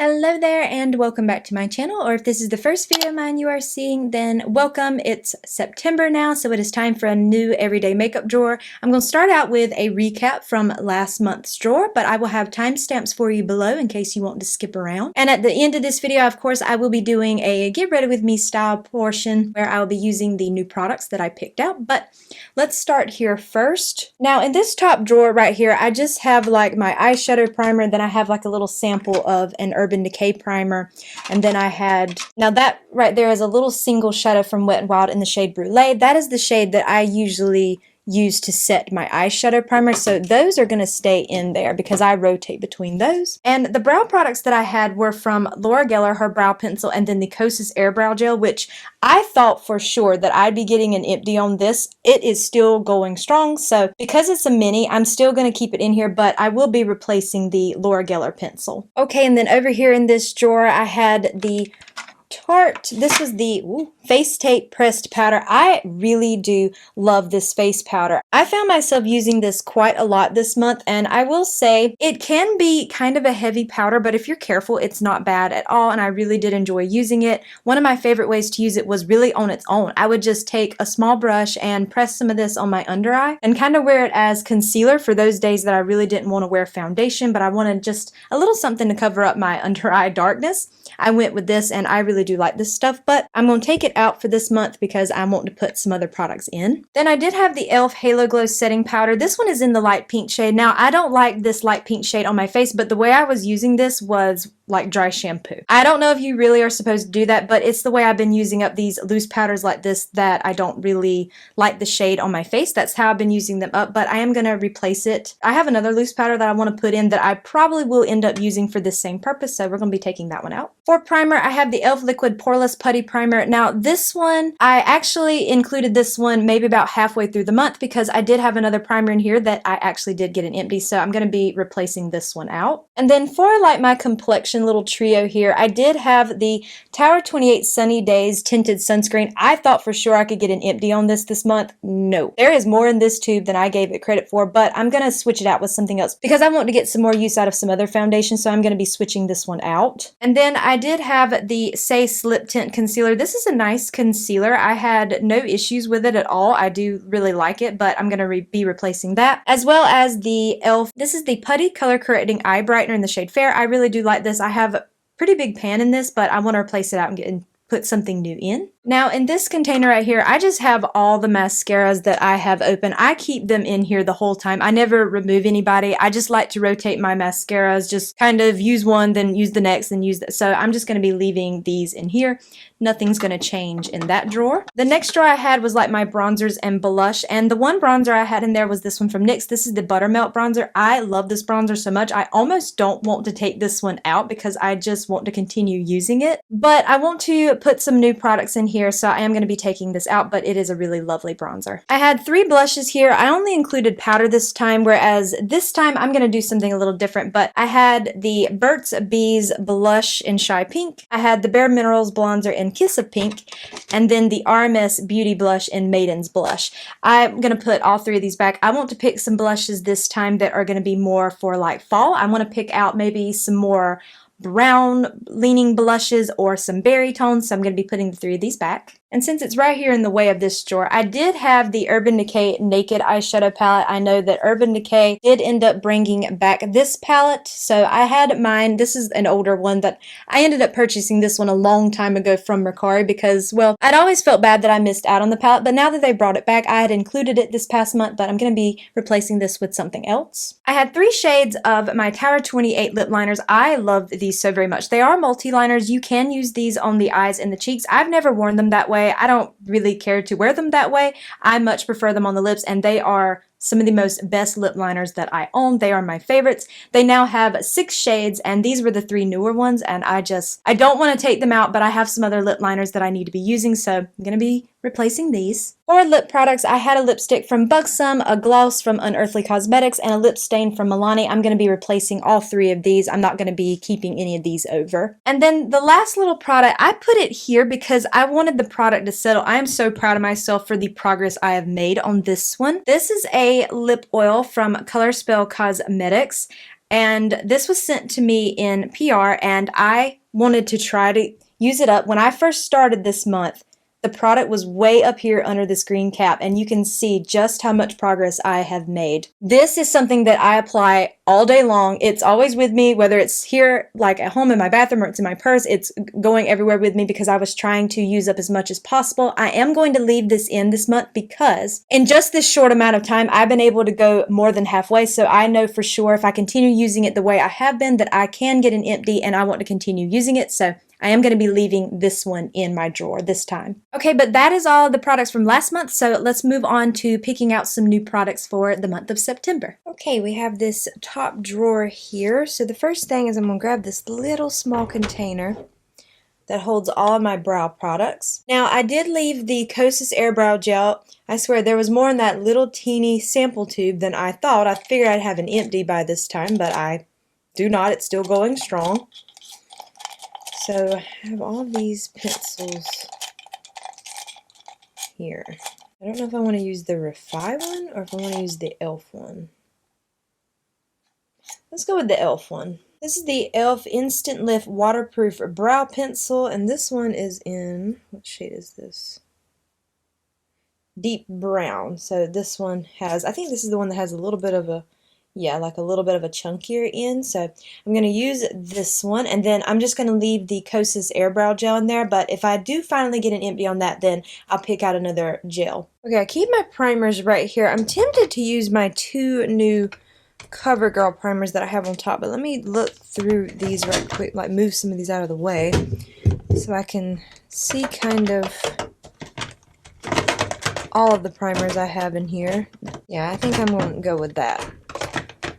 Hello there and welcome back to my channel, or if this is the first video of mine you are seeing, then welcome. It's September now, so it is time for a new everyday makeup drawer. I'm going to start out with a recap from last month's drawer, but I will have timestamps for you below in case you want to skip around. And at the end of this video, of course, I will be doing a get ready with me style portion where I will be using the new products that I picked out, but let's start here first. Now in this top drawer right here, I just have like my eyeshadow primer, then I have like a little sample of an Urban Decay primer, and then I had, now that right there is a little single shadow from Wet n Wild in the shade Brulee. That is the shade that I usually use to set my eyeshadow primer, so those are going to stay in there because I rotate between those. And the brow products that I had were from Laura Geller, her brow pencil, and then the Kosas Air Brow Gel, which I thought for sure that I'd be getting an empty on this. It is still going strong, so because it's a mini, I'm still going to keep it in here, but I will be replacing the Laura Geller pencil. Okay, and then over here in this drawer, I had the Tarte, this was the Face Tape Pressed Powder. I really do love this face powder. I found myself using this quite a lot this month, and I will say it can be kind of a heavy powder, but if you're careful, it's not bad at all, and I really did enjoy using it. One of my favorite ways to use it was really on its own. I would just take a small brush and press some of this on my under eye and kind of wear it as concealer for those days that I really didn't want to wear foundation, but I wanted just a little something to cover up my under eye darkness. I went with this, and I really do like this stuff, but I'm going to take it out for this month because I want to put some other products in. Then I did have the e.l.f. Halo Glow Setting Powder. This one is in the light pink shade. Now, I don't like this light pink shade on my face, but the way I was using this was like dry shampoo. I don't know if you really are supposed to do that, but it's the way I've been using up these loose powders like this that I don't really like the shade on my face. That's how I've been using them up, but I am going to replace it. I have another loose powder that I want to put in that I probably will end up using for this same purpose, so we're going to be taking that one out. For primer, I have the e.l.f. Liquid Poreless Putty Primer. Now, this one, I actually included this one maybe about halfway through the month because I did have another primer in here that I actually did get an empty, so I'm going to be replacing this one out. And then for like my complexion little trio here, I did have the Tower 28 Sunny Days Tinted Sunscreen. I thought for sure I could get an empty on this month. No. There is more in this tube than I gave it credit for, but I'm going to switch it out with something else because I want to get some more use out of some other foundation, so I'm going to be switching this one out. And then I did have the Say Slip Tint Concealer. This is a nice concealer. I had no issues with it at all. I do really like it, but I'm going to be replacing that. As well as the e.l.f. This is the Putty Color Correcting Eye Brightener in the shade Fair. I really do like this. I have a pretty big pan in this, but I want to replace it out and put something new in. Now in this container right here, I just have all the mascaras that I have open. I keep them in here the whole time. I never remove anybody. I just like to rotate my mascaras, just kind of use one, then use the next, then use that. So I'm just going to be leaving these in here. Nothing's going to change in that drawer. The next drawer I had was like my bronzers and blush, and the one bronzer I had in there was this one from NYX. This is the Buttermelt bronzer. I love this bronzer so much. I almost don't want to take this one out because I just want to continue using it, but I want to put some new products in here, so I am going to be taking this out, but it is a really lovely bronzer. I had 3 blushes here. I only included powder this time, whereas this time I'm going to do something a little different, but I had the Burt's Bees blush in Shy Pink. I had the Bare Minerals bronzer in Kiss of Pink, and then the RMS Beauty blush in Maiden's Blush. I'm going to put all 3 of these back. I want to pick some blushes this time that are going to be more for like fall. I want to pick out maybe some more brown leaning blushes or some berry tones, so I'm going to be putting the 3 of these back. And since it's right here in the way of this drawer, I did have the Urban Decay Naked Eyeshadow Palette. I know that Urban Decay did end up bringing back this palette, so I had mine. This is an older one that I ended up purchasing this one a long time ago from Mercari because, well, I'd always felt bad that I missed out on the palette, but now that they brought it back, I had included it this past month, but I'm going to be replacing this with something else. I had 3 shades of my Tower 28 lip liners. I love these so very much. They are multi-liners. You can use these on the eyes and the cheeks. I've never worn them that way. I don't really care to wear them that way. I much prefer them on the lips, and they are some of the most best lip liners that I own. They are my favorites. They now have 6 shades, and these were the 3 newer ones, and I don't want to take them out, but I have some other lip liners that I need to be using, so I'm going to be replacing these. For lip products, I had a lipstick from Buxom, a gloss from Unearthly Cosmetics, and a lip stain from Milani. I'm going to be replacing all 3 of these. I'm not going to be keeping any of these over. And then the last little product, I put it here because I wanted the product to settle. I am so proud of myself for the progress I have made on this one. This is a lip oil from Color Spell Cosmetics. And this was sent to me in PR, and I wanted to try to use it up. When I first started this month, the product was way up here under this green cap, and you can see just how much progress I have made. This is something that I apply all day long. It's always with me, whether it's here, like at home in my bathroom, or it's in my purse. It's going everywhere with me because I was trying to use up as much as possible. I am going to leave this in this month because in just this short amount of time, I've been able to go more than halfway. So I know for sure if I continue using it the way I have been, that I can get an empty, and I want to continue using it. So I am going to be leaving this one in my drawer this time. Okay, but that is all the products from last month, so let's move on to picking out some new products for the month of September. Okay, we have this top drawer here. So the first thing is I'm going to grab this little small container that holds all of my brow products. Now, I did leave the Kosas Air Brow Gel. I swear there was more in that little teeny sample tube than I thought. I figured I'd have an empty by this time, but I do not. It's still going strong. So I have all these pencils here. I don't know if I want to use the Refi one or if I want to use the e.l.f. one. Let's go with the e.l.f. one. This is the e.l.f. Instant Lift Waterproof Brow Pencil, and this one is in, what shade is this? Deep brown. So this one has, I think this is the one that has a little bit of a, yeah, like a little bit of a chunkier end. So I'm going to use this one, and then I'm just going to leave the Kosas Air Brow Gel in there. But if I do finally get an empty on that, then I'll pick out another gel. Okay, I keep my primers right here. I'm tempted to use my two new CoverGirl primers that I have on top, but let me look through these right quick, like move some of these out of the way so I can see kind of all of the primers I have in here. Yeah, I think I'm going to go with that.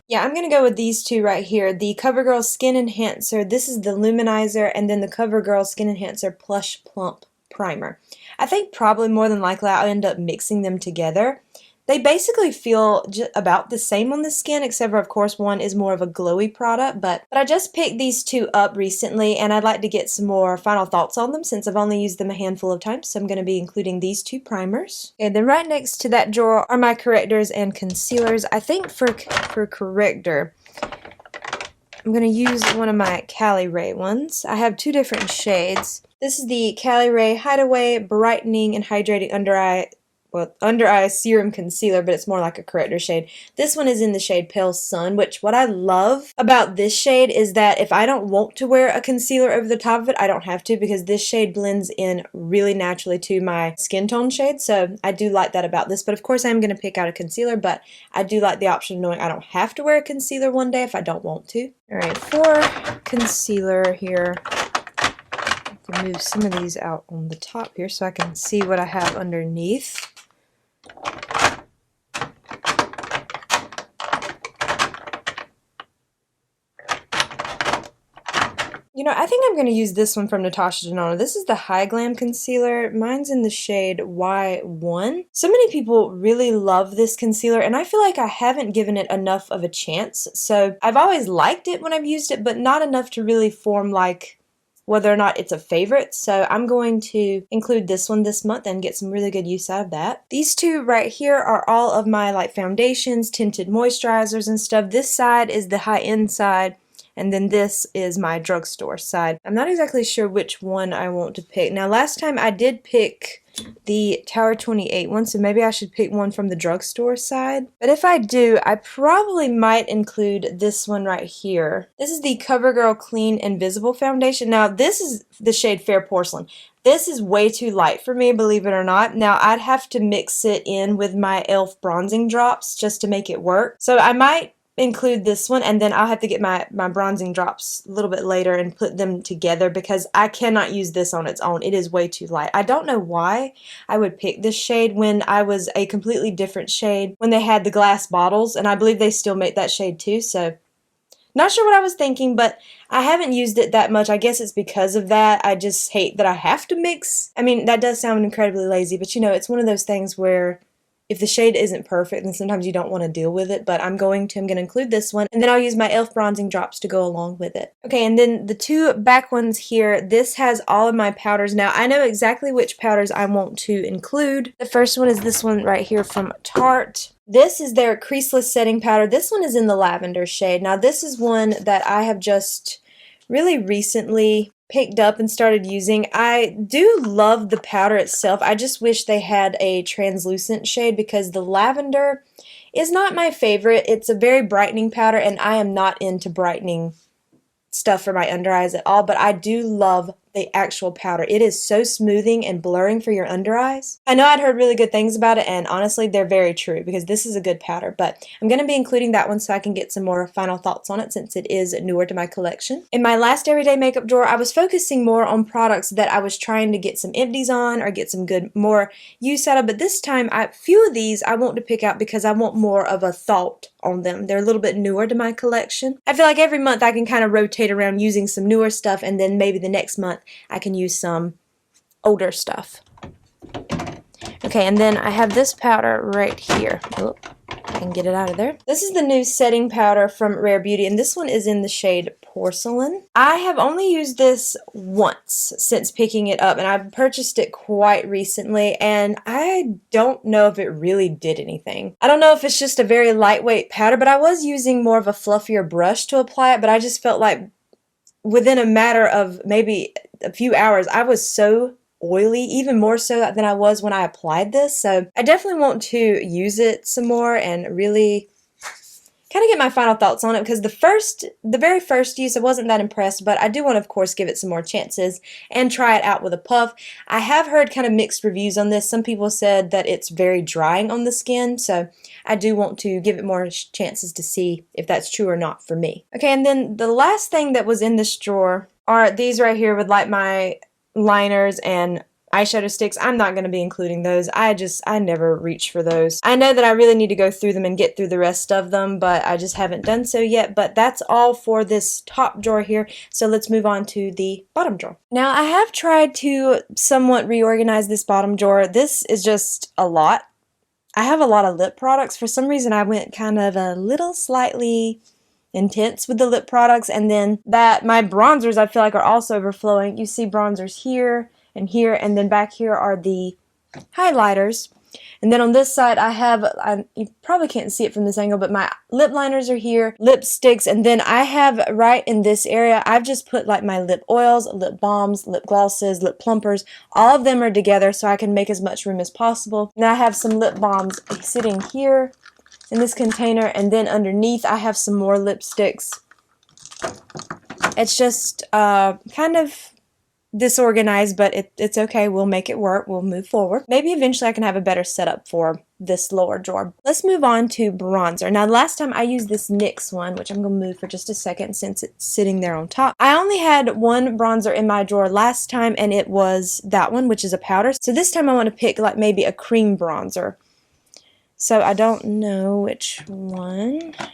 Yeah, I'm going to go with these two right here. The CoverGirl Skin Enhancer, this is the Luminizer, and then the CoverGirl Skin Enhancer Plush Plump Primer. I think probably more than likely I'll end up mixing them together. They basically feel about the same on the skin, except for, of course, one is more of a glowy product. But I just picked these two up recently, and I'd like to get some more final thoughts on them since I've only used them a handful of times. So I'm going to be including these two primers. And then right next to that drawer are my correctors and concealers. I think for corrector, I'm going to use one of my Cali Ray ones. I have two different shades. This is the Cali Ray Hideaway Brightening and Hydrating Under Eye Serum Concealer, but it's more like a corrector shade. This one is in the shade Pale Sun, which what I love about this shade is that if I don't want to wear a concealer over the top of it, I don't have to, because this shade blends in really naturally to my skin tone shade. So I do like that about this, but of course I'm going to pick out a concealer, but I do like the option of knowing I don't have to wear a concealer one day if I don't want to. Alright, for concealer here, I can move some of these out on the top here so I can see what I have underneath. You know, I think I'm going to use this one from Natasha Denona. This is the High Glam Concealer. Mine's in the shade Y1. So many people really love this concealer, and I feel like I haven't given it enough of a chance. So I've always liked it when I've used it, but not enough to really form like whether or not it's a favorite. So I'm going to include this one this month and get some really good use out of that. These two right here are all of my like foundations, tinted moisturizers and stuff. This side is the high-end side, and then this is my drugstore side. I'm not exactly sure which one I want to pick. Now last time I did pick the Tower 28 one, so maybe I should pick one from the drugstore side. But if I do, I probably might include this one right here. This is the CoverGirl Clean Invisible Foundation. Now this is the shade Fair Porcelain. This is way too light for me, believe it or not. Now I'd have to mix it in with my e.l.f. bronzing drops just to make it work. So I might include this one, and then I'll have to get my bronzing drops a little bit later and put them together because I cannot use this on its own. It is way too light. I don't know why I would pick this shade when I was a completely different shade when they had the glass bottles, and I believe they still make that shade too, so not sure what I was thinking, but I haven't used it that much. I guess it's because of that. I just hate that I have to mix. I mean, that does sound incredibly lazy, but you know, it's one of those things where if the shade isn't perfect, then sometimes you don't want to deal with it, but I'm going to include this one, and then I'll use my e.l.f. bronzing drops to go along with it. Okay, and then the two back ones here, this has all of my powders. Now, I know exactly which powders I want to include. The first one is this one right here from Tarte. This is their creaseless setting powder. This one is in the lavender shade. Now this is one that I have just really recently picked up and started using. I do love the powder itself. I just wish they had a translucent shade because the lavender is not my favorite. It's a very brightening powder and I am not into brightening stuff for my under eyes at all, but I do love the actual powder. It is so smoothing and blurring for your under eyes. I know I'd heard really good things about it, and honestly they're very true because this is a good powder, but I'm going to be including that one so I can get some more final thoughts on it since it is newer to my collection. In my last everyday makeup drawer, I was focusing more on products that I was trying to get some empties on or get some good more use out of, but this time a few of these I want to pick out because I want more of a thought on them. They're a little bit newer to my collection. I feel like every month I can kind of rotate around using some newer stuff, and then maybe the next month I can use some older stuff. Okay, and then I have this powder right here. Oop, I can get it out of there. This is the new setting powder from Rare Beauty, and this one is in the shade Porcelain. I have only used this once since picking it up, and I purchased it quite recently, and I don't know if it really did anything. I don't know if it's just a very lightweight powder, but I was using more of a fluffier brush to apply it, but I just felt like within a matter of maybe a few hours, I was so oily, even more so than I was when I applied this. So I definitely want to use it some more and really kind of get my final thoughts on it because the very first use I wasn't that impressed, but I do want to of course give it some more chances and try it out with a puff. I have heard kind of mixed reviews on this. Some people said that it's very drying on the skin, so I do want to give it more chances to see if that's true or not for me. Okay, and then the last thing that was in this drawer are these right here with like my liners and eyeshadow sticks. I'm not going to be including those. I never reach for those. I know that I really need to go through them and get through the rest of them, but I just haven't done so yet. But that's all for this top drawer here. So let's move on to the bottom drawer. Now I have tried to somewhat reorganize this bottom drawer. This is just a lot. I have a lot of lip products. For some reason I went kind of a little slightly intense with the lip products, and then that my bronzers I feel like are also overflowing. You see bronzers here and here, and then back here are the highlighters. And then on this side I have, you probably can't see it from this angle, but my lip liners are here, lipsticks, and then I have right in this area, I've just put like my lip oils, lip balms, lip glosses, lip plumpers. All of them are together so I can make as much room as possible. And I have some lip balms sitting here in this container, and then underneath I have some more lipsticks. It's just kind of disorganized, but it's okay. We'll make it work. We'll move forward. Maybe eventually I can have a better setup for this lower drawer. Let's move on to bronzer. Now last time I used this NYX one, which I'm going to move for just a second since it's sitting there on top. I only had one bronzer in my drawer last time, and it was that one, which is a powder. So this time I want to pick like maybe a cream bronzer. So I don't know which one. I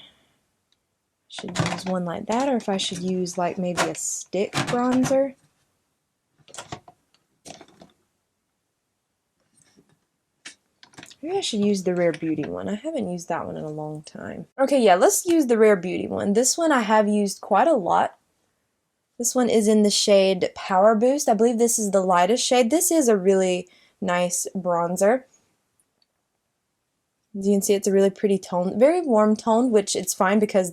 should use one like that, or if I should use like maybe a stick bronzer. Maybe I should use the Rare Beauty one. I haven't used that one in a long time. Okay, yeah, let's use the Rare Beauty one. This one I have used quite a lot. This one is in the shade Power Boost. I believe this is the lightest shade. This is a really nice bronzer. As you can see, it's a really pretty tone, very warm tone, which it's fine because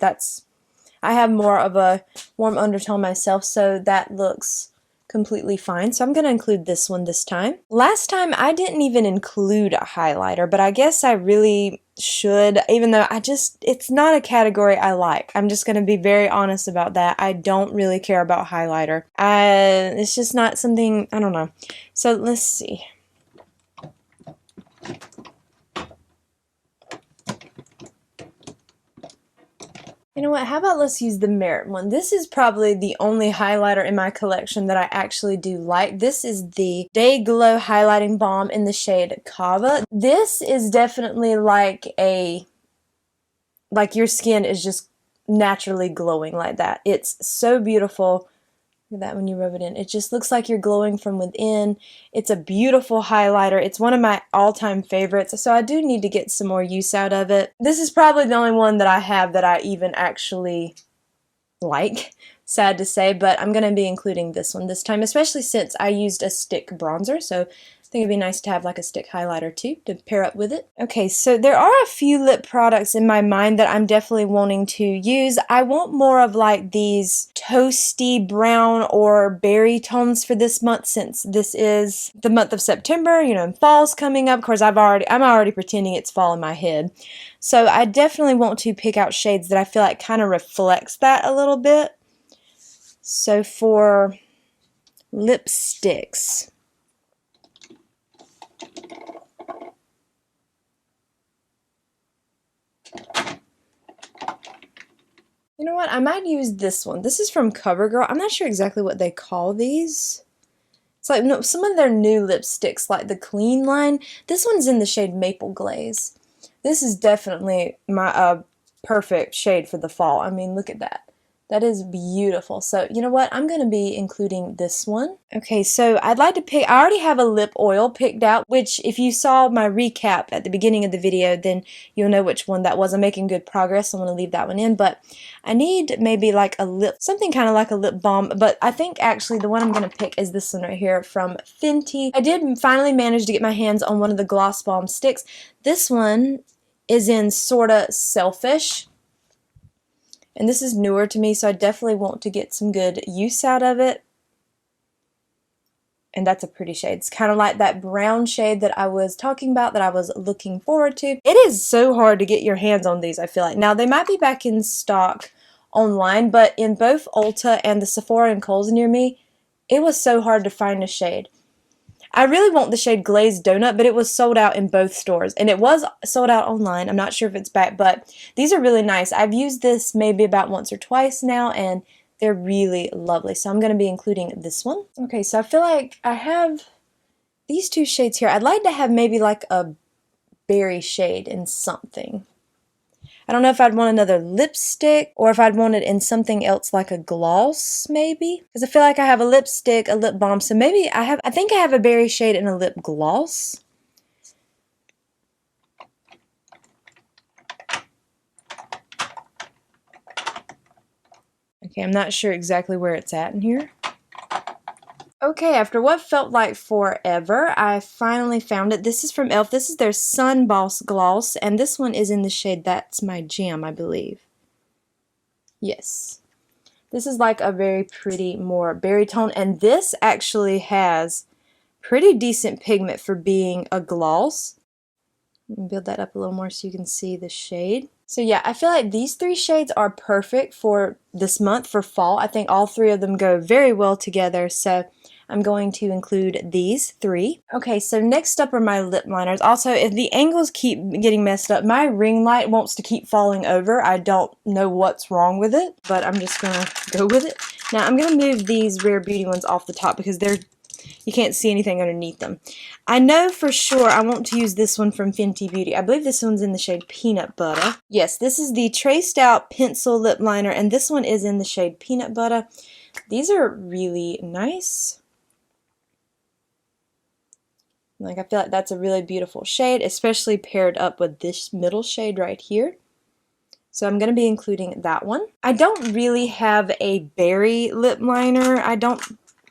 I have more of a warm undertone myself, so that looks completely fine. So I'm going to include this one this time. Last time I didn't even include a highlighter, but I guess I really should, even though it's not a category I like. I'm just going to be very honest about that. I don't really care about highlighter. It's just not something, I don't know. So let's see. You know what, how about let's use the Merit one. This is probably the only highlighter in my collection that I actually do like. This is the Day Glow Highlighting Balm in the shade Kava. This is definitely like your skin is just naturally glowing like that. It's so beautiful. Look at that when you rub it in. It just looks like you're glowing from within. It's a beautiful highlighter. It's one of my all-time favorites, so I do need to get some more use out of it. This is probably the only one that I have that I even actually like. Sad to say, but I'm going to be including this one this time, especially since I used a stick bronzer, so I think it'd be nice to have like a stick highlighter too to pair up with it. Okay, so there are a few lip products in my mind that I'm definitely wanting to use. I want more of like these toasty brown or berry tones for this month, since this is the month of September, you know, and fall's coming up. Of course, I'm already pretending it's fall in my head. So I definitely want to pick out shades that I feel like kind of reflects that a little bit. So for lipsticks, you know what? I might use this one. This is from CoverGirl. I'm not sure exactly what they call these. It's like, no, some of their new lipsticks, like the Clean line. This one's in the shade Maple Glaze. This is definitely my perfect shade for the fall. I mean, look at that. That is beautiful. So, you know what? I'm going to be including this one. Okay, so I'd like to pick, I already have a lip oil picked out, which if you saw my recap at the beginning of the video, then you'll know which one that was. I'm making good progress. I'm going to leave that one in, but I need maybe like a lip, something kind of like a lip balm, but I think actually the one I'm going to pick is this one right here from Fenty. I did finally manage to get my hands on one of the Gloss Balm sticks. This one is in Sorta Selfish. And this is newer to me, so I definitely want to get some good use out of it. And that's a pretty shade. It's kind of like that brown shade that I was talking about that I was looking forward to. It is so hard to get your hands on these, I feel like. Now, they might be back in stock online, but in both Ulta and the Sephora and Kohl's near me, it was so hard to find a shade. I really want the shade Glazed Donut, but it was sold out in both stores. And it was sold out online. I'm not sure if it's back, but these are really nice. I've used this maybe about once or twice now, and they're really lovely. So I'm going to be including this one. Okay, so I feel like I have these two shades here. I'd like to have maybe like a berry shade in something. I don't know if I'd want another lipstick or if I'd want it in something else like a gloss maybe. Because I feel like I have a lipstick, a lip balm, so maybe I think I have a berry shade and a lip gloss. Okay, I'm not sure exactly where it's at in here. Okay, after what felt like forever, I finally found it. This is from e.l.f. This is their Sun Boss Gloss, and this one is in the shade That's My Jam, I believe. Yes. This is like a very pretty, more berry tone, and this actually has pretty decent pigment for being a gloss. Let me build that up a little more so you can see the shade. So yeah, I feel like these three shades are perfect for this month, for fall. I think all three of them go very well together, so I'm going to include these three. Okay, so next up are my lip liners. Also, if the angles keep getting messed up, my ring light wants to keep falling over. I don't know what's wrong with it, but I'm just gonna go with it. Now, I'm gonna move these Rare Beauty ones off the top because you can't see anything underneath them. I know for sure I want to use this one from Fenty Beauty. I believe this one's in the shade Peanut Butter. Yes, this is the Traced Out Pencil Lip Liner, and this one is in the shade Peanut Butter. These are really nice. Like, I feel like that's a really beautiful shade, especially paired up with this middle shade right here. So I'm going to be including that one. I don't really have a berry lip liner. I don't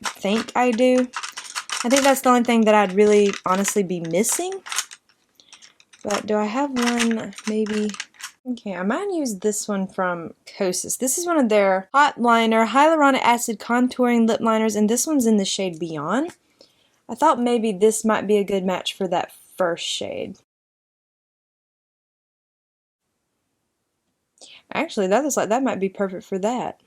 think I do. I think that's the only thing that I'd really honestly be missing. But do I have one maybe? Okay, I might use this one from Kosas. This is one of their Hot Liner Hyaluronic Acid Contouring Lip Liners, and this one's in the shade Beyond. I thought maybe this might be a good match for that first shade. Actually, that looks like that might be perfect for that.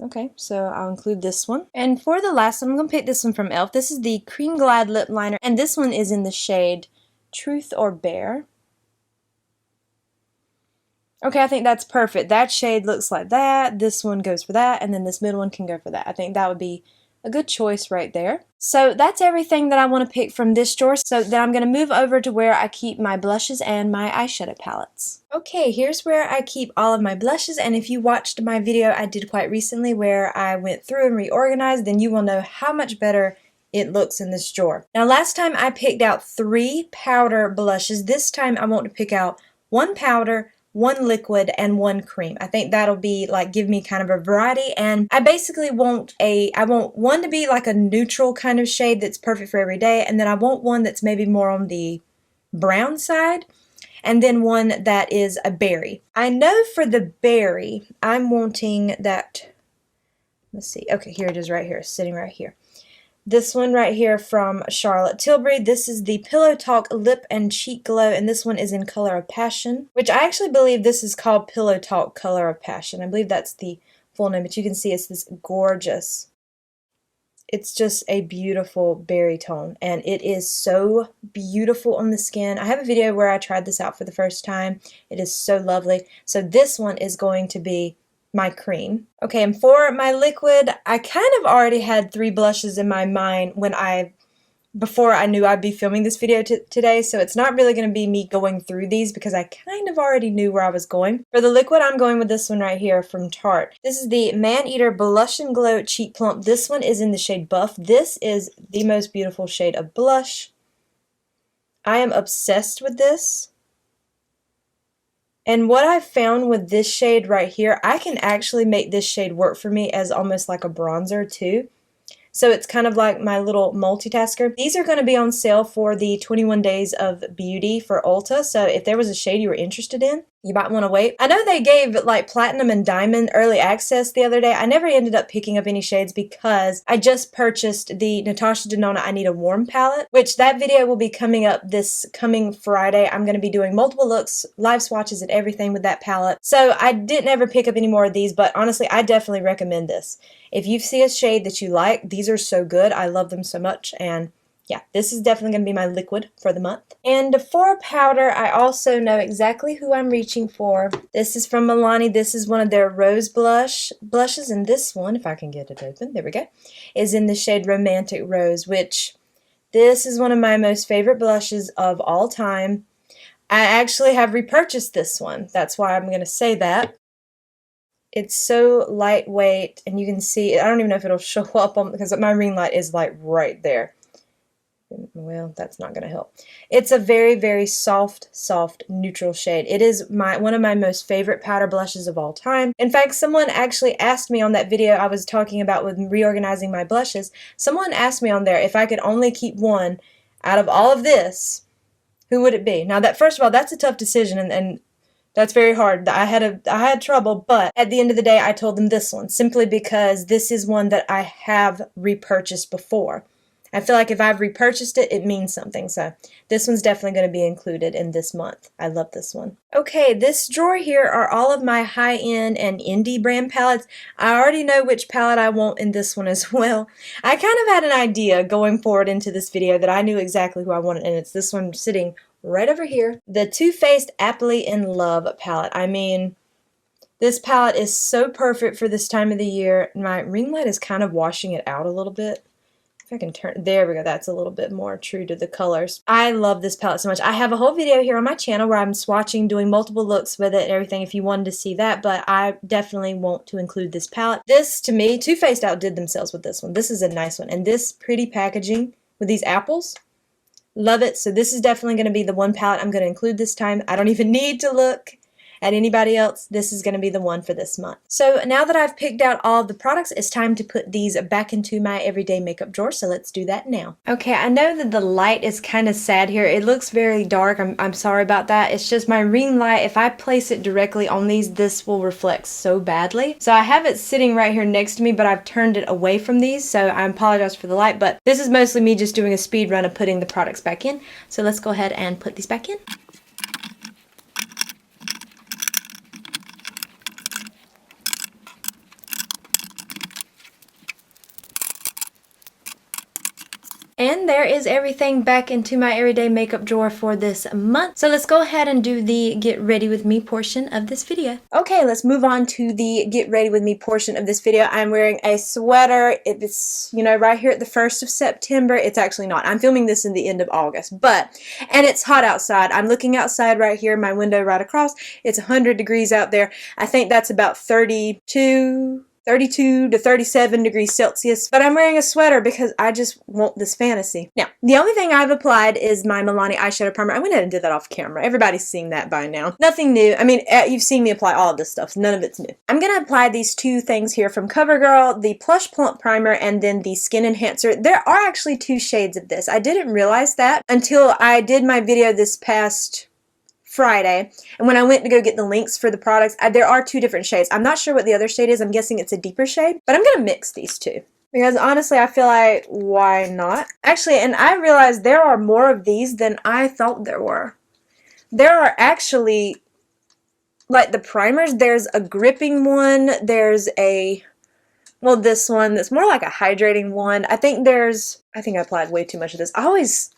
Okay, so I'll include this one. And for the last one, I'm going to pick this one from e.l.f. This is the Cream Glide Lip Liner, and this one is in the shade Truth or Bear. Okay, I think that's perfect. That shade looks like that, this one goes for that, and then this middle one can go for that. I think that would be a good choice right there. So that's everything that I want to pick from this drawer. So then I'm going to move over to where I keep my blushes and my eyeshadow palettes. Okay, here's where I keep all of my blushes, and if you watched my video I did quite recently where I went through and reorganized, then you will know how much better it looks in this drawer. Now, last time I picked out 3 powder blushes. This time I want to pick out 1 powder, one liquid and one cream. I think that'll be like give me kind of a variety, and I basically want I want one to be like a neutral kind of shade that's perfect for every day, and then I want one that's maybe more on the brown side, and then one that is a berry. I know for the berry, I'm wanting that, let's see, okay, here it is right here, sitting right here. This one right here from Charlotte Tilbury. This is the Pillow Talk Lip and Cheek Glow, and this one is in Color of Passion, which I actually believe this is called Pillow Talk Color of Passion. I believe that's the full name, but you can see it's this gorgeous, it's just a beautiful berry tone, and it is so beautiful on the skin. I have a video where I tried this out for the first time. It is so lovely. So this one is going to be my cream. Okay, and for my liquid, I kind of already had 3 blushes in my mind before I knew I'd be filming this video today, so it's not really going to be me going through these because I kind of already knew where I was going. For the liquid, I'm going with this one right here from Tarte. This is the Man Eater Blush and Glow Cheek Plump. This one is in the shade Buff. This is the most beautiful shade of blush. I am obsessed with this. And what I've found with this shade right here, I can actually make this shade work for me as almost like a bronzer too. So it's kind of like my little multitasker. These are going to be on sale for the 21 Days of Beauty for Ulta. So if there was a shade you were interested in, you might want to wait. I know they gave like Platinum and Diamond early access the other day. I never ended up picking up any shades because I just purchased the Natasha Denona I Need a Warm palette, which that video will be coming up this coming Friday. I'm going to be doing multiple looks, live swatches, and everything with that palette. So I didn't ever pick up any more of these, but honestly, I definitely recommend this. If you see a shade that you like, these are so good. I love them so much, and yeah, this is definitely going to be my liquid for the month. And for powder, I also know exactly who I'm reaching for. This is from Milani. This is one of their rose blushes, and this one, if I can get it open, there we go, is in the shade Romantic Rose, which this is one of my most favorite blushes of all time. I actually have repurchased this one. That's why I'm going to say that. It's so lightweight, and you can see, I don't even know if it'll show up on, because my ring light is like right there. Well, that's not going to help. It's a very, very soft, neutral shade. It is one of my most favorite powder blushes of all time. In fact, someone actually asked me on that video I was talking about with reorganizing my blushes, someone asked me on there if I could only keep one out of all of this, who would it be? Now, that first of all, that's a tough decision, and that's very hard. I had trouble, but at the end of the day, I told them this one, simply because this is one that I have repurchased before. I feel like if I've repurchased it, it means something. So this one's definitely going to be included in this month. I love this one. Okay, this drawer here are all of my high-end and indie brand palettes. I already know which palette I want in this one as well. I kind of had an idea going forward into this video that I knew exactly who I wanted, and it's this one sitting right over here. The Too Faced Aptly in Love palette. I mean, this palette is so perfect for this time of the year. My ring light is kind of washing it out a little bit. I can turn, there we go, that's a little bit more true to the colors. I love this palette so much. I have a whole video here on my channel where I'm swatching, doing multiple looks with it and everything if you wanted to see that, but I definitely want to include this palette. This, to me, Too Faced outdid themselves with this one. This is a nice one, and this pretty packaging with these apples, love it. So this is definitely going to be the one palette I'm going to include this time. I don't even need to look at anybody else. This is going to be the one for this month. So now that I've picked out all of the products, it's time to put these back into my everyday makeup drawer. So let's do that now. Okay, I know that the light is kind of sad here. It looks very dark. I'm sorry about that. It's just my ring light. If I place it directly on these, this will reflect so badly. So I have it sitting right here next to me, but I've turned it away from these. So I apologize for the light, but this is mostly me just doing a speed run of putting the products back in. So let's go ahead and put these back in. And there is everything back into my everyday makeup drawer for this month. So let's go ahead and do the get ready with me portion of this video. Okay, let's move on to the get ready with me portion of this video. I'm wearing a sweater. It's, you know, right here at the 1st of September. It's actually not. I'm filming this in the end of August, and it's hot outside. I'm looking outside right here, my window right across. It's 100 degrees out there. I think that's about 32, 32 to 37 degrees Celsius, but I'm wearing a sweater because I just want this fantasy. Now, the only thing I've applied is my Milani eyeshadow primer. I went ahead and did that off camera. Everybody's seen that by now. Nothing new. I mean, you've seen me apply all of this stuff. So none of it's new. I'm going to apply these two things here from CoverGirl, the Plush Plump Primer and then the Skin Enhancer. There are actually two shades of this. I didn't realize that until I did my video this past Friday, and when I went to go get the links for the products, there are two different shades. I'm not sure what the other shade is. I'm guessing it's a deeper shade, but I'm gonna mix these two because honestly I feel like, why not? Actually, and I realized there are more of these than I thought there were. There are actually, like the primers, there's a gripping one, there's a, well, this one that's more like a hydrating one. I think I applied way too much of this.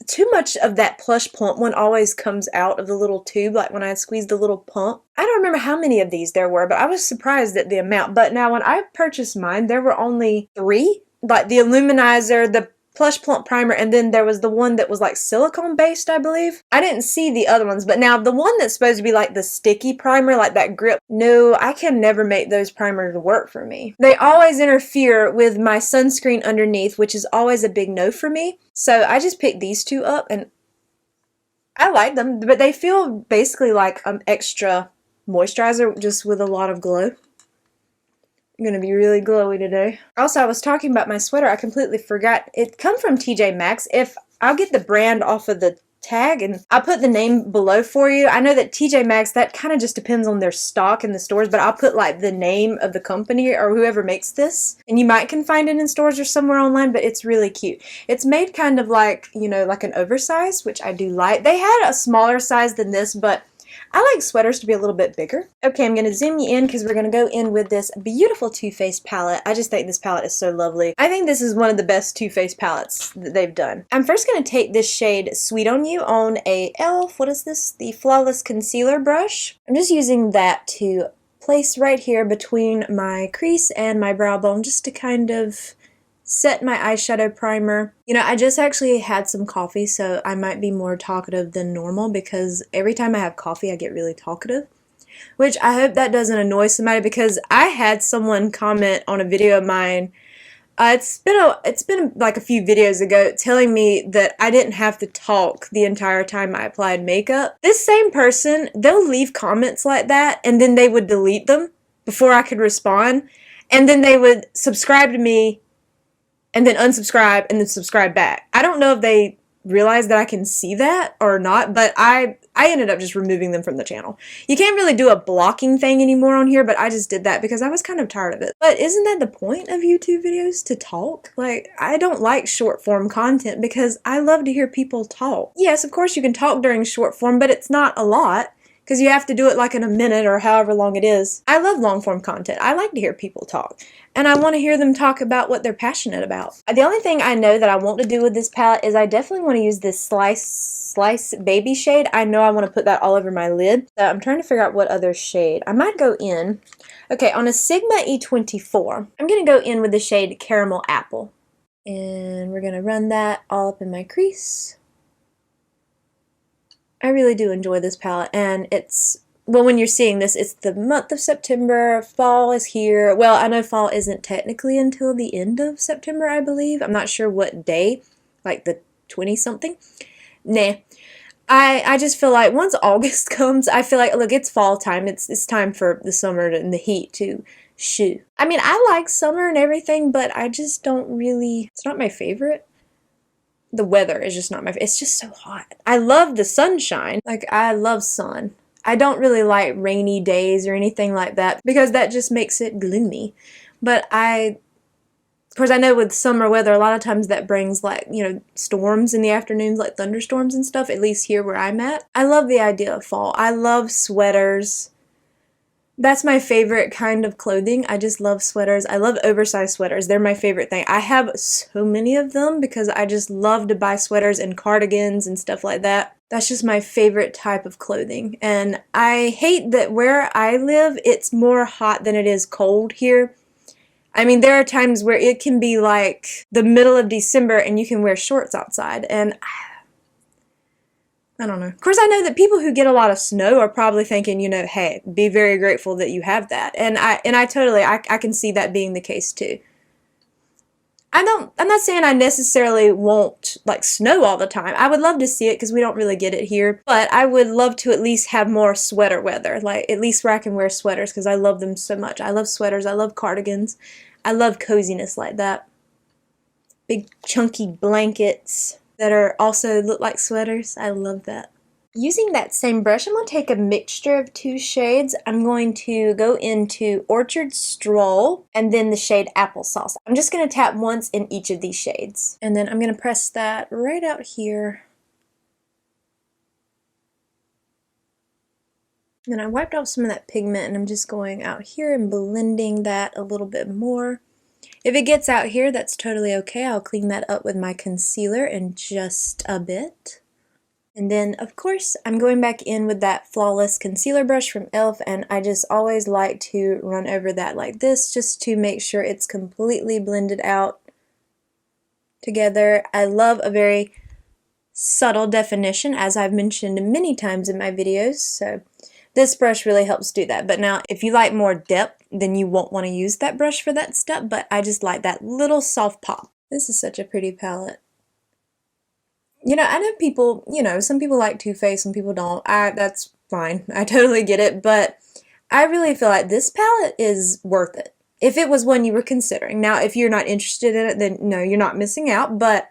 Too much of that Plush Plump one always comes out of the little tube, like when I squeeze the little pump. I don't remember how many of these there were, but I was surprised at the amount. But now when I purchased mine, there were only 3. Like the Illuminizer, the Plush Plump Primer, and then there was the one that was like silicone based, I believe. I didn't see the other ones, but now the one that's supposed to be like the sticky primer, like that grip, no, I can never make those primers work for me. They always interfere with my sunscreen underneath, which is always a big no for me. So I just picked these two up and I like them, but they feel basically like an extra moisturizer just with a lot of glow. I'm gonna be really glowy today. Also, I was talking about my sweater. I completely forgot. It comes from TJ Maxx. I'll get the brand off of the tag and I'll put the name below for you. I know that TJ Maxx, that kind of just depends on their stock in the stores, but I'll put like the name of the company or whoever makes this. And you might can find it in stores or somewhere online, but it's really cute. It's made kind of like, you know, like an oversized, which I do like. They had a smaller size than this, but I like sweaters to be a little bit bigger. Okay, I'm going to zoom you in because we're going to go in with this beautiful Too Faced palette. I just think this palette is so lovely. I think this is one of the best Too Faced palettes that they've done. I'm first going to take this shade Sweet on You on a e.l.f. What is this? The Flawless Concealer brush. I'm just using that to place right here between my crease and my brow bone just to kind of set my eyeshadow primer. You know, I just actually had some coffee, so I might be more talkative than normal because every time I have coffee, I get really talkative. Which I hope that doesn't annoy somebody because I had someone comment on a video of mine. It's been like a few videos ago telling me that I didn't have to talk the entire time I applied makeup. This same person, they'll leave comments like that and then they would delete them before I could respond. And then they would subscribe to me and then unsubscribe, and then subscribe back. I don't know if they realize that I can see that or not, but I ended up just removing them from the channel. You can't really do a blocking thing anymore on here, but I just did that because I was kind of tired of it. But isn't that the point of YouTube videos, to talk? Like, I don't like short form content because I love to hear people talk. Yes, of course you can talk during short form, but it's not a lot, because you have to do it like in a minute or however long it is. I love long form content. I like to hear people talk. And I want to hear them talk about what they're passionate about. The only thing I know that I want to do with this palette is I definitely want to use this Slice Baby shade. I know I want to put that all over my lid. So I'm trying to figure out what other shade. I might go in. Okay, on a Sigma E24, I'm going to go in with the shade Caramel Apple. And we're going to run that all up in my crease. I really do enjoy this palette, and it's, well, when you're seeing this, it's the month of September, fall is here. Well, I know fall isn't technically until the end of September, I believe. I'm not sure what day, like the 20-something. Nah. I just feel like once August comes, I feel like, look, it's fall time. It's time for the summer and the heat to shoo. I mean, I like summer and everything, but I just don't really, it's not my favorite. The weather is just not it's just so hot. I love the sunshine. Like, I love sun. I don't really like rainy days or anything like that because that just makes it gloomy. But of course, I know with summer weather, a lot of times that brings, like, you know, storms in the afternoons, like thunderstorms and stuff, at least here where I'm at. I love the idea of fall. I love sweaters. That's my favorite kind of clothing. I just love sweaters. I love oversized sweaters. They're my favorite thing. I have so many of them because I just love to buy sweaters and cardigans and stuff like that. That's just my favorite type of clothing. And I hate that where I live, it's more hot than it is cold here. I mean, there are times where it can be like the middle of December and you can wear shorts outside. And I don't know. Of course, I know that people who get a lot of snow are probably thinking, you know, hey, be very grateful that you have that. And I totally, I can see that being the case too. I'm not saying I necessarily want like snow all the time. I would love to see it because we don't really get it here. But I would love to at least have more sweater weather, like at least where I can wear sweaters because I love them so much. I love sweaters. I love cardigans. I love coziness like that. Big chunky blankets that are also look like sweaters. I love that. Using that same brush, I'm going to take a mixture of two shades. I'm going to go into Orchard Stroll and then the shade Applesauce. I'm just going to tap once in each of these shades. And then I'm going to press that right out here. And then I wiped off some of that pigment and I'm just going out here and blending that a little bit more. If it gets out here, that's totally okay. I'll clean that up with my concealer in just a bit. And then, of course, I'm going back in with that Flawless Concealer brush from e.l.f. and I just always like to run over that like this just to make sure it's completely blended out together. I love a very subtle definition, as I've mentioned many times in my videos, so this brush really helps do that. But now, if you like more depth, then you won't want to use that brush for that step, but I just like that little soft pop. This is such a pretty palette. You know, I know people, you know, some people like Too Faced, some people don't. That's fine. I totally get it, but I really feel like this palette is worth it. If it was one you were considering. Now, if you're not interested in it, then no, you're not missing out, but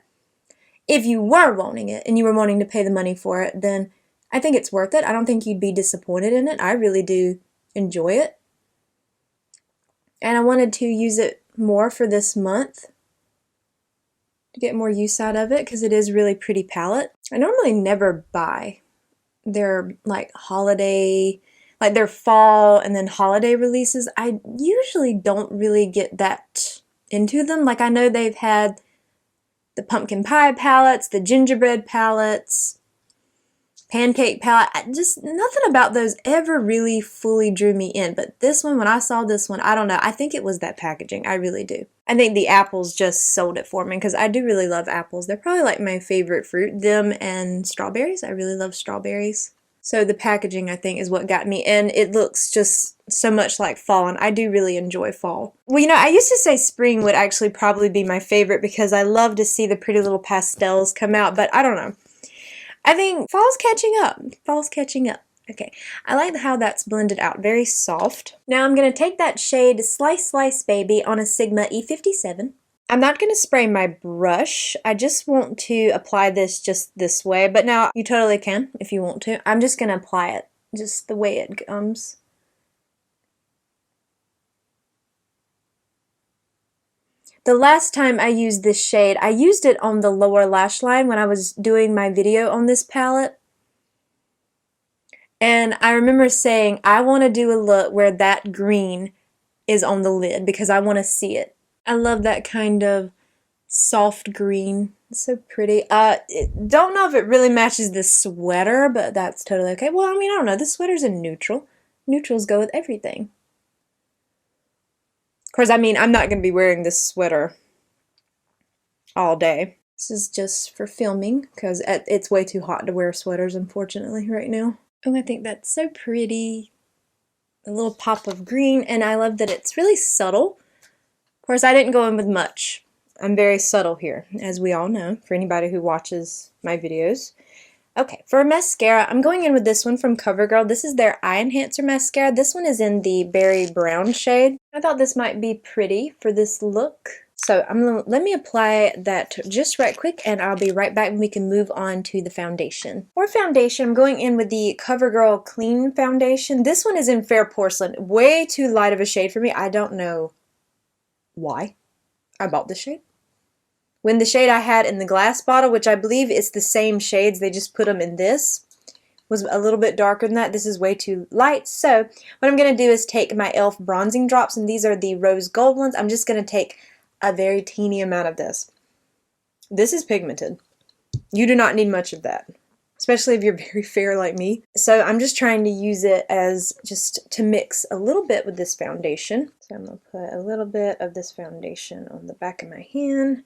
if you were wanting it and you were wanting to pay the money for it, then I think it's worth it. I don't think you'd be disappointed in it. I really do enjoy it. And I wanted to use it more for this month to get more use out of it because it is a really pretty palette. I normally never buy their like holiday, like their fall and then holiday releases. I usually don't really get that into them. Like I know they've had the pumpkin pie palettes, the gingerbread palettes, pancake palette. Just nothing about those ever really fully drew me in. But this one, when I saw this one, I don't know. I think it was that packaging. I really do. I think the apples just sold it for me because I do really love apples. They're probably like my favorite fruit. Them and strawberries. I really love strawberries. So the packaging, I think, is what got me. And it looks just so much like fall, and I do really enjoy fall. Well, you know, I used to say spring would actually probably be my favorite because I love to see the pretty little pastels come out, but I don't know. I think fall's catching up. Fall's catching up. Okay, I like how that's blended out. Very soft. Now I'm going to take that shade Slice Slice Baby on a Sigma E57. I'm not going to spray my brush. I just want to apply this just this way. But now you totally can if you want to. I'm just going to apply it just the way it comes. The last time I used this shade, I used it on the lower lash line when I was doing my video on this palette. And I remember saying, I want to do a look where that green is on the lid because I want to see it. I love that kind of soft green. It's so pretty. Don't know if it really matches the sweater, but that's totally okay. Well, I mean, I don't know. The sweater's a neutral. Neutrals go with everything. Of course, I mean, I'm not going to be wearing this sweater all day. This is just for filming because it's way too hot to wear sweaters, unfortunately, right now. Oh, I think that's so pretty. A little pop of green, and I love that it's really subtle. Of course, I didn't go in with much. I'm very subtle here, as we all know, for anybody who watches my videos. Okay, for mascara, I'm going in with this one from CoverGirl. This is their Eye Enhancer Mascara. This one is in the Berry Brown shade. I thought this might be pretty for this look. So let me apply that just right quick, and I'll be right back and we can move on to the foundation. For foundation, I'm going in with the CoverGirl Clean Foundation. This one is in Fair Porcelain. Way too light of a shade for me. I don't know why I bought this shade. When the shade I had in the glass bottle, which I believe is the same shades, they just put them in this, was a little bit darker than that. This is way too light. So what I'm going to do is take my e.l.f. bronzing drops, and these are the rose gold ones. I'm just going to take a very teeny amount of this. This is pigmented. You do not need much of that, especially if you're very fair like me. So I'm just trying to use it as just to mix a little bit with this foundation. So I'm going to put a little bit of this foundation on the back of my hand.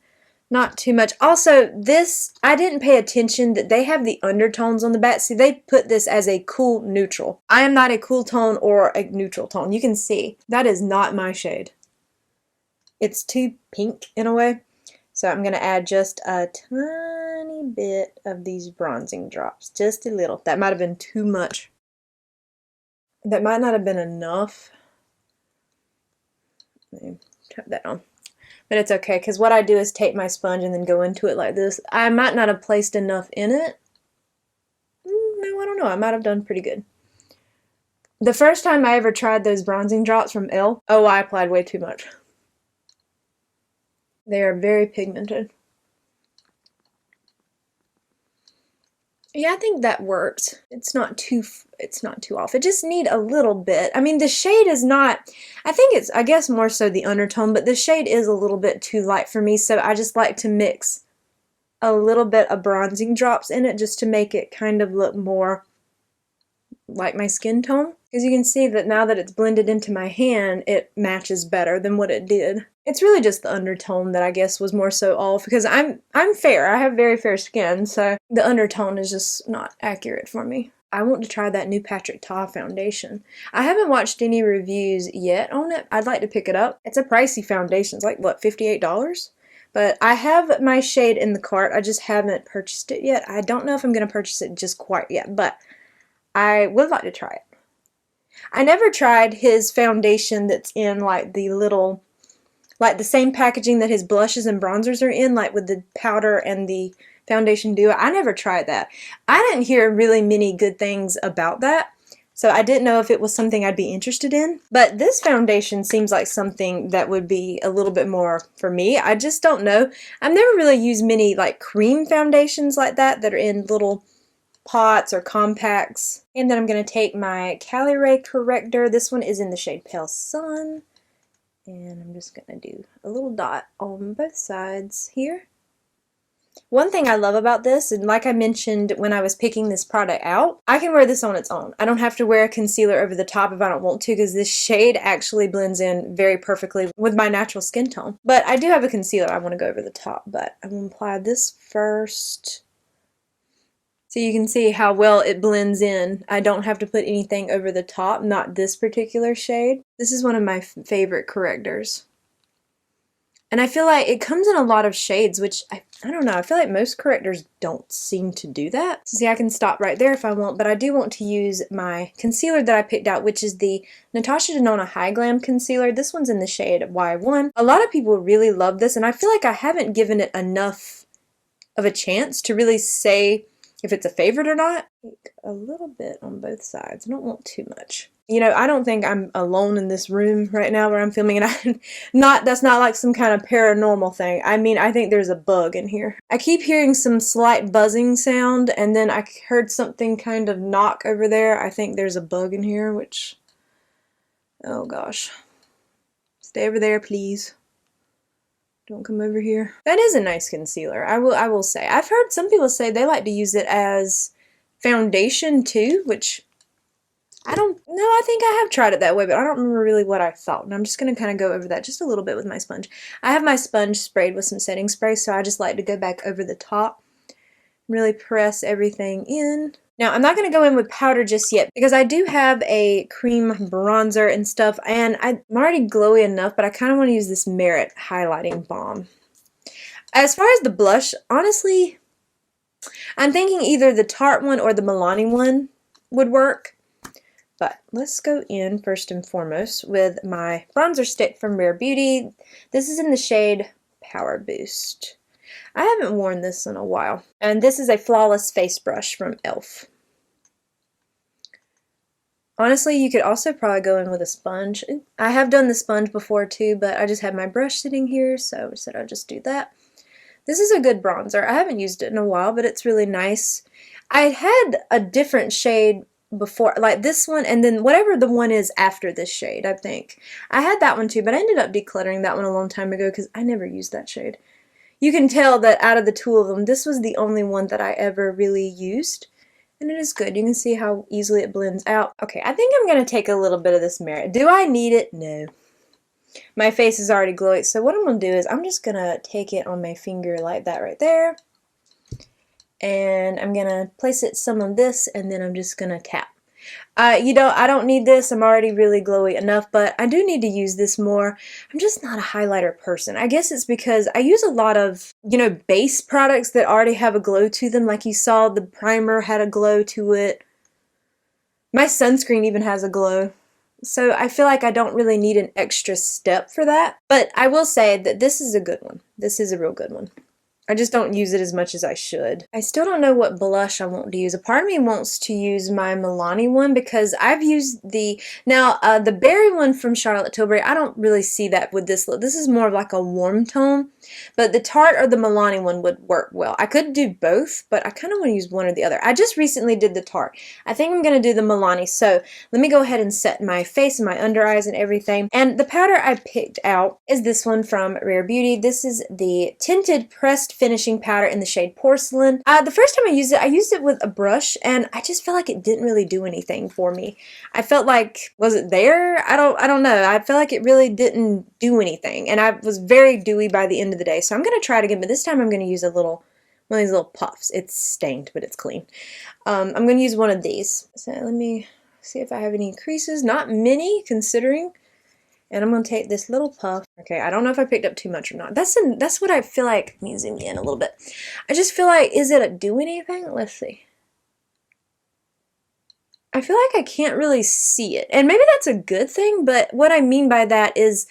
Not too much. Also, this, I didn't pay attention that they have the undertones on the back. See, they put this as a cool neutral. I am not a cool tone or a neutral tone. You can see that is not my shade. It's too pink in a way. So I'm going to add just a tiny bit of these bronzing drops. Just a little. That might have been too much. That might not have been enough. Let me turn that on. But it's okay, because what I do is take my sponge and then go into it like this. I might not have placed enough in it. No, I don't know. I might have done pretty good. The first time I ever tried those bronzing drops from Elle, oh, I applied way too much. They are very pigmented. Yeah, I think that works. It's not too off. It just need a little bit. I mean, the shade is not, I think it's, I guess more so the undertone, but the shade is a little bit too light for me, so I just like to mix a little bit of bronzing drops in it just to make it kind of look more like my skin tone. Because you can see that now that it's blended into my hand, it matches better than what it did. It's really just the undertone that I guess was more so off, because I'm fair. I have very fair skin, so the undertone is just not accurate for me. I want to try that new Patrick Ta foundation. I haven't watched any reviews yet on it. I'd like to pick it up. It's a pricey foundation. It's like, what, $58? But I have my shade in the cart. I just haven't purchased it yet. I don't know if I'm going to purchase it just quite yet, but I would like to try it. I never tried his foundation that's in like the little, like the same packaging that his blushes and bronzers are in, like with the powder and the foundation duo. I never tried that. I didn't hear really many good things about that, so I didn't know if it was something I'd be interested in. But this foundation seems like something that would be a little bit more for me. I just don't know. I've never really used many like cream foundations like that that are in little pots or compacts. And then I'm going to take my Cali Ray corrector. This one is in the shade Pale Sun. And I'm just going to do a little dot on both sides here. One thing I love about this, and like I mentioned when I was picking this product out, I can wear this on its own. I don't have to wear a concealer over the top if I don't want to, because this shade actually blends in very perfectly with my natural skin tone. But I do have a concealer I want to go over the top, but I'm going to apply this first. So you can see how well it blends in. I don't have to put anything over the top, not this particular shade. This is one of my favorite correctors. And I feel like it comes in a lot of shades, which I don't know, I feel like most correctors don't seem to do that. So see, I can stop right there if I want, but I do want to use my concealer that I picked out, which is the Natasha Denona High Glam Concealer. This one's in the shade Y1. A lot of people really love this, and I feel like I haven't given it enough of a chance to really say if it's a favorite or not. A little bit on both sides. I don't want too much. You know, I don't think I'm alone in this room right now where I'm filming, and that's not like some kind of paranormal thing. I mean, I think there's a bug in here. I keep hearing some slight buzzing sound, and then I heard something kind of knock over there. I think there's a bug in here, which, oh gosh. Stay over there, please. Don't come over here. That is a nice concealer, I will say. I've heard some people say they like to use it as foundation too, which I don't know. I think I have tried it that way, but I don't remember really what I thought. And I'm just going to kind of go over that just a little bit with my sponge. I have my sponge sprayed with some setting spray, so I just like to go back over the top, really press everything in. Now, I'm not going to go in with powder just yet because I do have a cream bronzer and stuff, and I'm already glowy enough, but I kind of want to use this Merit highlighting balm. As far as the blush, honestly, I'm thinking either the Tarte one or the Milani one would work. But let's go in first and foremost with my bronzer stick from Rare Beauty. This is in the shade Power Boost. I haven't worn this in a while. And this is a Flawless Face Brush from e.l.f. Honestly, you could also probably go in with a sponge. I have done the sponge before too, but I just had my brush sitting here, so I said I'd just do that. This is a good bronzer. I haven't used it in a while, but it's really nice. I had a different shade before, like this one, and then whatever the one is after this shade, I think. I had that one too, but I ended up decluttering that one a long time ago because I never used that shade. You can tell that out of the two of them, this was the only one that I ever really used, and it is good. You can see how easily it blends out. Okay, I think I'm going to take a little bit of this Merit. Do I need it? No. my face is already glowy. So what I'm going to do is I'm just going to take it on my finger like that right there. And I'm going to place it some on this, and then I'm just going to tap. I don't need this. I'm already really glowy enough, but I do need to use this more. I'm just not a highlighter person. I guess it's because I use a lot of, base products that already have a glow to them. Like you saw, the primer had a glow to it. My sunscreen even has a glow. So I feel like I don't really need an extra step for that. But I will say that this is a good one. This is a real good one. I just don't use it as much as I should. I still don't know what blush I want to use. A part of me wants to use my Milani one because I've used the berry one from Charlotte Tilbury. I don't really see that with this look. This is more of like a warm tone, but the Tarte or the Milani one would work well. I could do both, but I kind of want to use one or the other. I just recently did the Tarte. I think I'm going to do the Milani, so let me go ahead and set my face and my under eyes and everything. And the powder I picked out is this one from Rare Beauty. This is the Tinted Pressed Finishing Powder in the shade Porcelain. The first time I used it with a brush, and I just felt like it didn't really do anything for me. I felt like, was it there? I don't know. I felt like it really didn't do anything, and I was very dewy by the end of the day. So I'm going to try it again, but this time I'm going to use one of these little puffs. It's stained, but it's clean. I'm going to use one of these. So let me see if I have any creases. Not many, considering. And I'm going to take this little puff. Okay, I don't know if I picked up too much or not. That's what I feel like. Let me zoom in a little bit. I just feel like, is it doing anything? Let's see. I feel like I can't really see it. And maybe that's a good thing, but what I mean by that is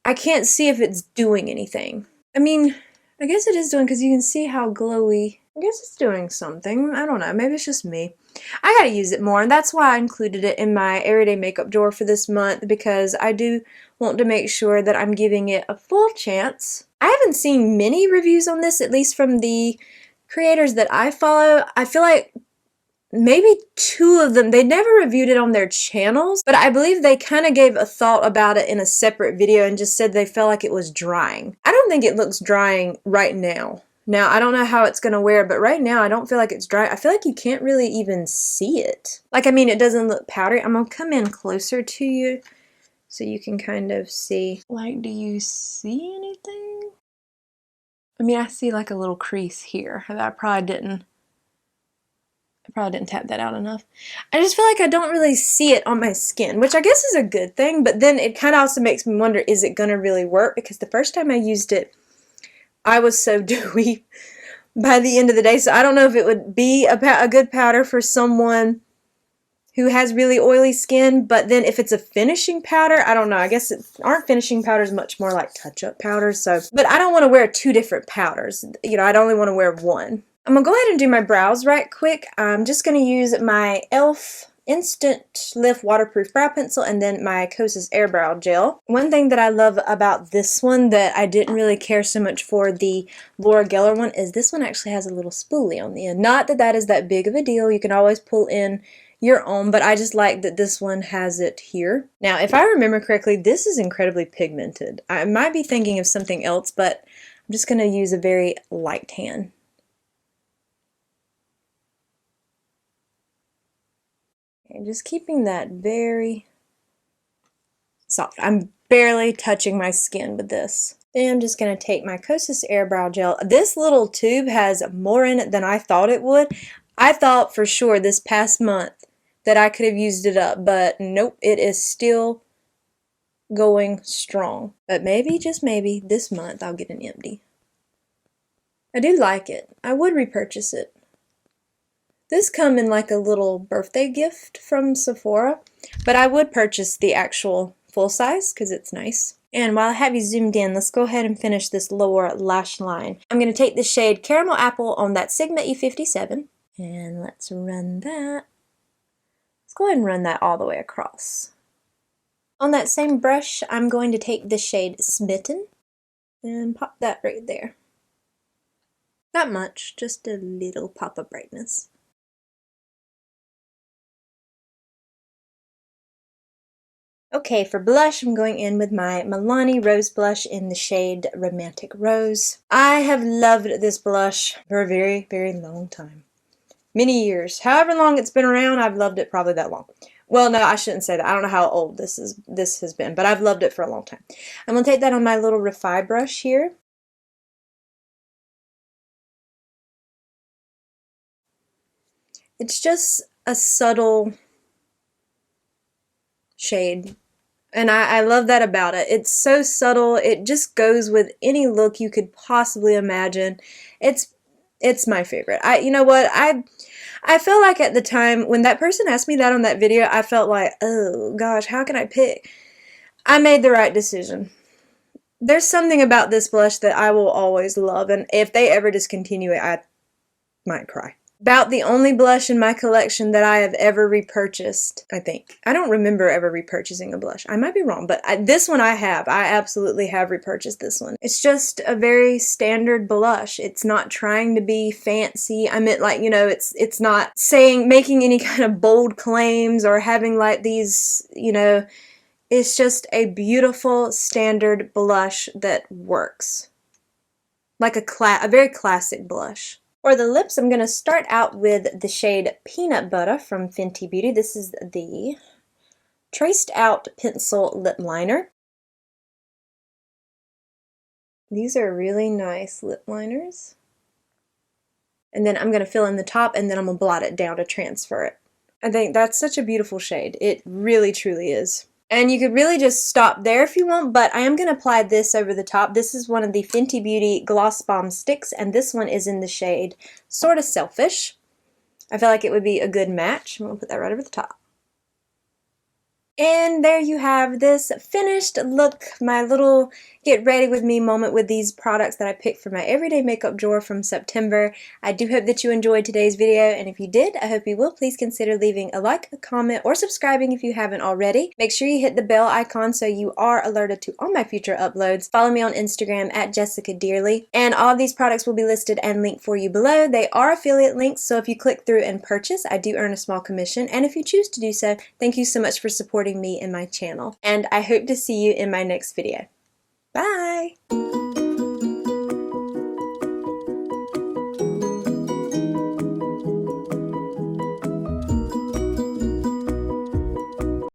I can't see if it's doing anything. I mean, I guess it is doing, because you can see how glowy. I guess it's doing something. I don't know. Maybe it's just me. I gotta use it more, and that's why I included it in my everyday makeup drawer for this month, because I do want to make sure that I'm giving it a full chance. I haven't seen many reviews on this, at least from the creators that I follow. I feel like maybe 2 of them, they never reviewed it on their channels, but I believe they kind of gave a thought about it in a separate video and just said they felt like it was drying. I don't think it looks drying right now. Now, I don't know how it's going to wear, but right now I don't feel like it's dry. I feel like you can't really even see it. Like, I mean, it doesn't look powdery. I'm going to come in closer to you so you can kind of see. Like, do you see anything? I mean, I see like a little crease here that I probably didn't tap that out enough. I just feel like I don't really see it on my skin, which I guess is a good thing, but then it kind of also makes me wonder, is it going to really work? Because the first time I used it, I was so dewy by the end of the day, so I don't know if it would be a good powder for someone who has really oily skin, but then if it's a finishing powder, I don't know. I guess aren't finishing powders much more like touch-up powders, so. But I don't want to wear 2 different powders. I'd only want to wear one. I'm going to go ahead and do my brows right quick. I'm just going to use my e.l.f. Instant Lift Waterproof Brow Pencil and then my Kosas Air Brow Gel. One thing that I love about this one that I didn't really care so much for the Laura Geller one is this one actually has a little spoolie on the end. Not that that is that big of a deal. You can always pull in your own, but I just like that this one has it here. Now, if I remember correctly, this is incredibly pigmented. I might be thinking of something else, but I'm just going to use a very light tan. And just keeping that very soft. I'm barely touching my skin with this. Then I'm just going to take my Kosas Air Brow Gel. This little tube has more in it than I thought it would. I thought for sure this past month that I could have used it up, but nope, it is still going strong. But maybe, just maybe, this month I'll get an empty. I do like it. I would repurchase it. This come in like a little birthday gift from Sephora, but I would purchase the actual full size because it's nice. And while I have you zoomed in, let's go ahead and finish this lower lash line. I'm going to take the shade Caramel Apple on that Sigma E57, and let's run that. Let's go ahead and run that all the way across. On that same brush, I'm going to take the shade Smitten and pop that right there. Not much, just a little pop of brightness. Okay, for blush, I'm going in with my Milani Rose Blush in the shade Romantic Rose. I have loved this blush for a very, very long time. Many years. However long it's been around, I've loved it probably that long. Well, no, I shouldn't say that. I don't know how old this has been, but I've loved it for a long time. I'm going to take that on my little Refi brush here. It's just a subtle shade. And I love that about it. It's so subtle. It just goes with any look you could possibly imagine. It's my favorite. You know what? I feel like at the time when that person asked me that on that video, I felt like, oh gosh, how can I pick? I made the right decision. There's something about this blush that I will always love, and if they ever discontinue it, I might cry. About the only blush in my collection that I have ever repurchased, I think. I don't remember ever repurchasing a blush. I might be wrong, but this one I have. I absolutely have repurchased this one. It's just a very standard blush. It's not trying to be fancy. I meant, like, you know, it's not making any kind of bold claims or having like these, you know, it's just a beautiful standard blush that works. Like a very classic blush. For the lips, I'm going to start out with the shade Peanut Butter from Fenty Beauty. This is the Traced Out Pencil Lip Liner. These are really nice lip liners. And then I'm going to fill in the top, and then I'm going to blot it down to transfer it. I think that's such a beautiful shade. It really, truly is. And you could really just stop there if you want, but I am going to apply this over the top. This is one of the Fenty Beauty Gloss Bomb Sticks, and this one is in the shade Sorta Selfish. I feel like it would be a good match. I'm going to put that right over the top. And there you have this finished look, my little get ready with me moment with these products that I picked for my everyday makeup drawer from September. I do hope that you enjoyed today's video, and if you did, I hope you will please consider leaving a like, a comment, or subscribing if you haven't already. Make sure you hit the bell icon so you are alerted to all my future uploads. Follow me on Instagram at jessicadeerly, and all of these products will be listed and linked for you below. They are affiliate links, so if you click through and purchase, I do earn a small commission, and if you choose to do so, thank you so much for supporting me and my channel, and I hope to see you in my next video. Bye!